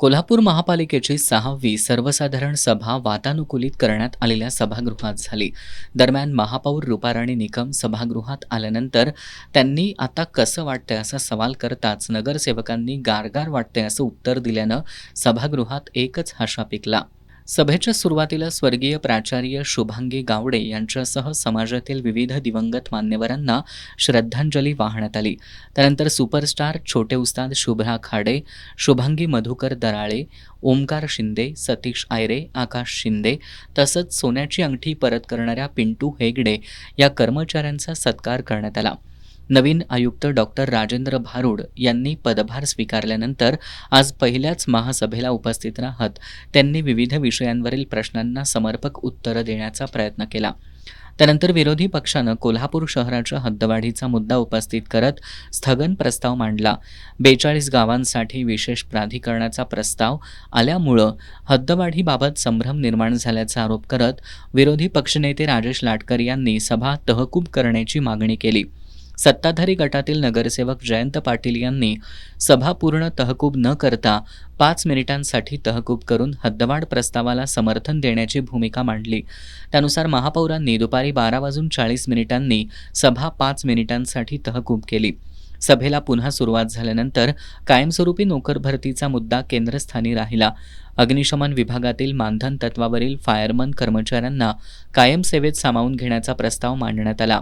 कोल्हापूर महापालिकेची 6वी सर्वसाधारण सभा वातानुकूलित करण्यात आलेल्या सभागृहात झाली. दरम्यान महापौर रूपाराणी निकम सभागृहात आल्यानंतर त्यांनी आता कसं वाटतंय असा सवाल करताच नगरसेवकांनी गारगार वाटतंय असं उत्तर दिल्यानं सभागृहात एकच हशा पिकला. सभेच्या सुरुवातीला स्वर्गीय प्राचार्य शुभांगी गावडे यांच्यासह समाजातील विविध दिवंगत मान्यवरांना श्रद्धांजली वाहण्यात आली. त्यानंतर सुपरस्टार छोटे उस्ताद शुभ्रा खाडे, शुभांगी मधुकर दराळे, ओमकार शिंदे, सतीश आयरे, आकाश शिंदे तसंच सोन्याची अंगठी परत करणाऱ्या पिंटू हेगडे या कर्मचाऱ्यांचा सत्कार करण्यात आला. नवीन आयुक्त डॉक्टर राजेंद्र भारुड यांनी पदभार स्वीकारल्यानंतर आज पहिल्याच महासभेला उपस्थित राहत त्यांनी विविध विषयांवरील प्रश्नांना समर्पक उत्तरं देण्याचा प्रयत्न केला. त्यानंतर विरोधी पक्षानं कोल्हापूर शहराच्या हद्दवाढीचा मुद्दा उपस्थित करत स्थगन प्रस्ताव मांडला. 42 गावांसाठी विशेष प्राधिकरणाचा प्रस्ताव आल्यामुळं हद्दवाढीबाबत संभ्रम निर्माण झाल्याचा आरोप करत विरोधी पक्षनेते राजेश लाटकर यांनी सभा तहकूब करण्याची मागणी केली. सत्ताधारी गटातील नगरसेवक जयंत पाटील यांनी सभा पूर्ण तहकूब न करता 5 मिनिटांसाठी तहकूब करून हद्दवाढ प्रस्तावाला समर्थन देण्याची भूमिका मांडली. त्यानुसार महापौरांनी दुपारी 12:40 सभा 5 मिनिटांसाठी तहकूब केली. सभेला पुन्हा सुरुवात झाल्यानंतर कायमस्वरूपी नोकर भरतीचा मुद्दा केंद्रस्थानी राहिला. अग्निशमन विभागातील मानधन तत्वावरील फायरमन कर्मचाऱ्यांना कायम सेवेत सामावून घेण्याचा प्रस्ताव मांडण्यात आला.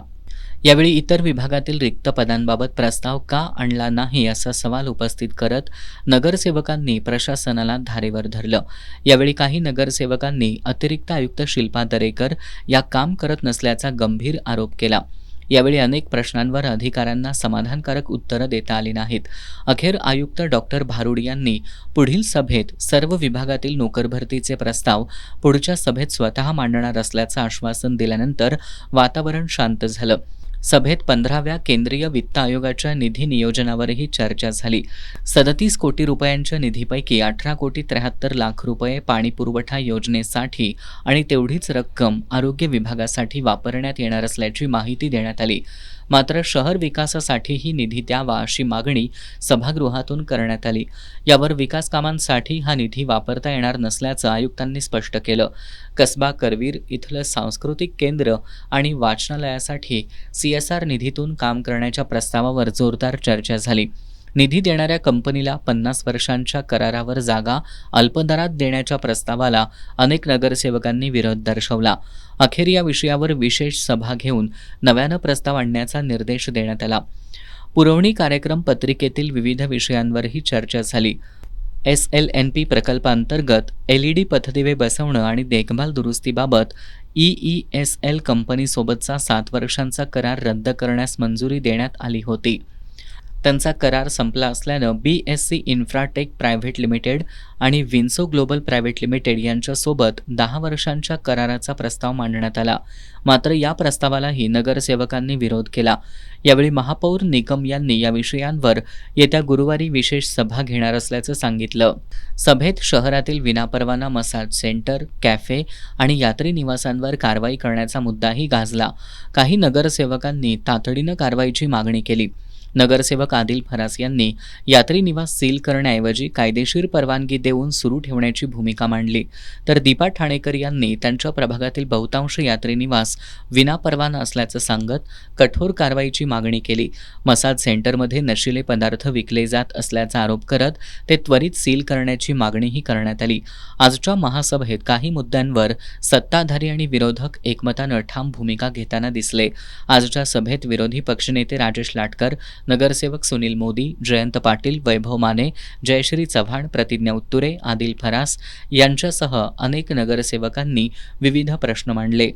यावेळी इतर विभागातील रिक्त पदांबाबत प्रस्ताव का आणला नाही असा सवाल उपस्थित करत नगरसेवकांनी प्रशासनाला धारेवर धरलं. यावेळी काही नगरसेवकांनी अतिरिक्त आयुक्त शिल्पा दरेकर या काम करत नसल्याचा गंभीर आरोप केला. यावेळी अनेक प्रश्नांवर अधिकाऱ्यांना समाधानकारक उत्तरं देता आली नाहीत. अखेर आयुक्त डॉक्टर भारुड यांनी पुढील सभेत सर्व विभागातील नोकर भरतीचे प्रस्ताव पुढच्या सभेत स्वतः मांडणार असल्याचं आश्वासन दिल्यानंतर वातावरण शांत झालं. सभेत 15व्या केंद्रीय वित्त आयोगाच्या निधी नियोजनावरही चर्चा झाली. 37 कोटी रुपयांच्या निधीपैकी 18,73,00,000 रुपये पाणी पुरवठा योजनेसाठी आणि तेवढीच रक्कम आरोग्य विभागासाठी वापरण्यात येणार असल्याची माहिती देण्यात आली. मात्र शहर विकासासाठीही निधी द्यावा अशी मागणी सभागृहातून करण्यात आली. यावर विकास कामांसाठी हा निधी वापरता येणार नसल्याचं आयुक्तांनी स्पष्ट केलं. कसबा करवीर इथलं सांस्कृतिक केंद्र आणि वाचनालयासाठी CSR निधीतून काम करण्याच्या प्रस्तावावर जोरदार चर्चा झाली. निधी देणाऱ्या कंपनीला 50 वर्षांच्या करारावर जागा अल्पदरात देण्याच्या प्रस्तावाला अनेक नगरसेवकांनी विरोध दर्शवला. अखेर या विषयावर विशेष सभा घेऊन नव्यानं प्रस्ताव आणण्याचा निर्देश देण्यात आला. पुरवणी कार्यक्रम पत्रिकेतील विविध विषयांवरही चर्चा झाली. SLNP प्रकल्पांतर्गत LED पथदिवे बसवणं आणि देखभाल दुरुस्तीबाबत EESL कंपनीसोबतचा 7 वर्षांचा करार रद्द करण्यास मंजुरी देण्यात आली होती. त्यांचा करार संपला असल्यानं BSC इन्फ्राटेक प्रायव्हेट लिमिटेड आणि विन्सो ग्लोबल प्रायव्हेट लिमिटेड यांच्यासोबत 10 वर्षांच्या कराराचा प्रस्ताव मांडण्यात आला. मात्र या प्रस्तावालाही नगरसेवकांनी विरोध केला. यावेळी महापौर निकम यांनी या विषयांवर येत्या गुरुवारी विशेष सभा घेणार असल्याचं सांगितलं. सभेत शहरातील विनापरवाना मसाज सेंटर, कॅफे आणि यात्री निवासांवर कारवाई करण्याचा मुद्दाही गाजला. काही नगरसेवकांनी तातडीनं कारवाईची मागणी केली. नगरसेवक आदिल फरास यांनी यात्री निवास सील करण्याऐवजी कायदेशीर परवानगी देऊन सुरू ठेवण्याची भूमिका मांडली. तर दीपा ठाणेकर यांनी त्यांच्या प्रभागातील बहुतांश यात्री निवास विनापरवाना असल्याचं सांगत कठोर कारवाईची मागणी केली. मसाज सेंटरमध्ये नशिले पदार्थ विकले जात असल्याचा आरोप करत ते त्वरित सील करण्याची मागणीही करण्यात आली. आजच्या महासभेत काही मुद्द्यांवर सत्ताधारी आणि विरोधक एकमतानं ठाम भूमिका घेताना दिसले. आजच्या सभेत विरोधी पक्षनेते राजेश लाटकर, नगरसेवक सुनील मोदी, जयंत पाटील, वैभव माने, जयश्री चव्हाण, प्रतिज्ञा उत्तुरे, आदिल फरास यांच्यासह अनेक नगरसेवकांनी विविध प्रश्न मांडले.